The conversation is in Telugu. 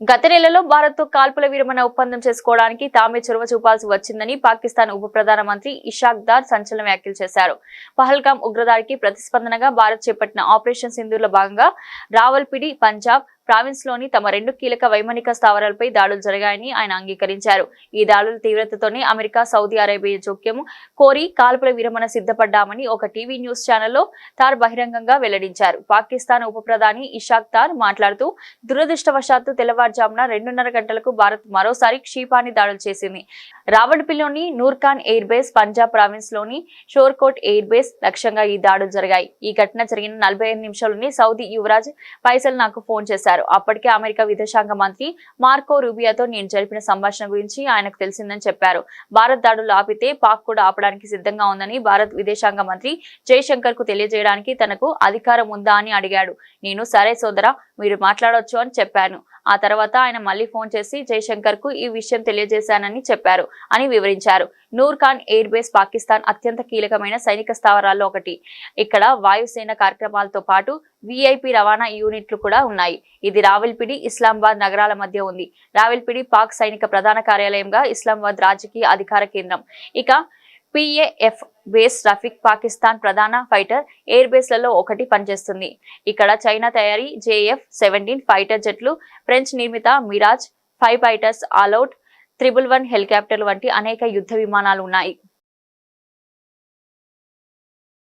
గత నెలలో భారత్తో కాల్పుల విరమణ ఒప్పందం చేసుకోవడానికి తామే చొరవ చూపాల్సి వచ్చిందని పాకిస్తాన్ ఉప ప్రధానమంత్రి ఇషాక్ దార్ సంచలన వ్యాఖ్యలు చేశారు. పహల్గాం ఉగ్రదాడికి ప్రతిస్పందనగా భారత్ చేపట్టిన ఆపరేషన్ సింధూర్లో భాగంగా రావల్పిడి, పంజాబ్ ప్రావిన్స్ లోని తమ రెండు కీలక వైమానిక స్థావరాలపై దాడులు జరిగాయని ఆయన అంగీకరించారు. ఈ దాడుల తీవ్రతతోనే అమెరికా, సౌదీ అరేబియా జోక్యం కోరి కాల్పుల విరమణ సిద్ధపడ్డామని ఒక టీవీ న్యూస్ ఛానల్లో తార్ బహిరంగంగా వెల్లడించారు. పాకిస్తాన్ ఉప ప్రధాని ఇషాక్ దార్ మాట్లాడుతూ, దురదృష్టవశాత్తు తెల్లవారుజామున 2:30 గంటలకు భారత్ మరోసారి క్షిపాణి దాడులు చేసింది. రావల్పిల్లిలోని Nur Khan air base, Punjab province లోని షోర్కోట్ ఎయిర్ బేస్ లక్ష్యంగా ఈ దాడులు జరిగాయి. ఈ ఘటన జరిగిన 45 నిమిషాల్లోనే సౌదీ యువరాజ్ ఫైసల్ నాకు ఫోన్ చేశారు. అప్పటికే అమెరికా విదేశాంగ మంత్రి మార్కో రూబియాతో నేను జరిపిన సంభాషణ గురించి ఆయనకు తెలిసిందని చెప్పారు. భారత్ దాడులు ఆపితే పాక్ కూడా ఆపడానికి సిద్ధంగా ఉందని భారత్ విదేశాంగ మంత్రి జైశంకర్ కు తెలియజేయడానికి తనకు అధికారం ఉందా అని అడిగాడు. నేను సరే సోదరా, మీరు మాట్లాడొచ్చు అని చెప్పాను. ఆ తర్వాత ఆయన మళ్లీ ఫోన్ చేసి జైశంకర్ కు ఈ విషయం తెలియజేశానని చెప్పారు అని వివరించారు. నూర్ఖాన్ ఎయిర్ బేస్ పాకిస్తాన్ అత్యంత కీలకమైన సైనిక స్థావరాల్లో ఒకటి. ఇక్కడ వాయుసేన కార్యక్రమాలతో పాటు విఐపి రవాణా యూనిట్లు కూడా ఉన్నాయి. ఇది రావల్పిడి, ఇస్లామాబాద్ నగరాల మధ్య ఉంది. రావల్పిడి పాక్ సైనిక ప్రధాన కార్యాలయంగా, ఇస్లామాబాద్ రాజకీయ అధికార కేంద్రం. ఇక పిఏఎఫ్ బేస్ రఫీక్ పాకిస్తాన్ ప్రధాన ఫైటర్ ఎయిర్ బేస్లలో ఒకటి పనిచేస్తుంది. ఇక్కడ చైనా తయారీ JF-17 ఫైటర్ జెట్లు, ఫ్రెంచ్ నిర్మిత మిరాజ్ 5 ఫైటర్స్, ఆల్అవుట్ 111 హెలికాప్టర్లు వంటి అనేక యుద్ధ విమానాలు ఉన్నాయి.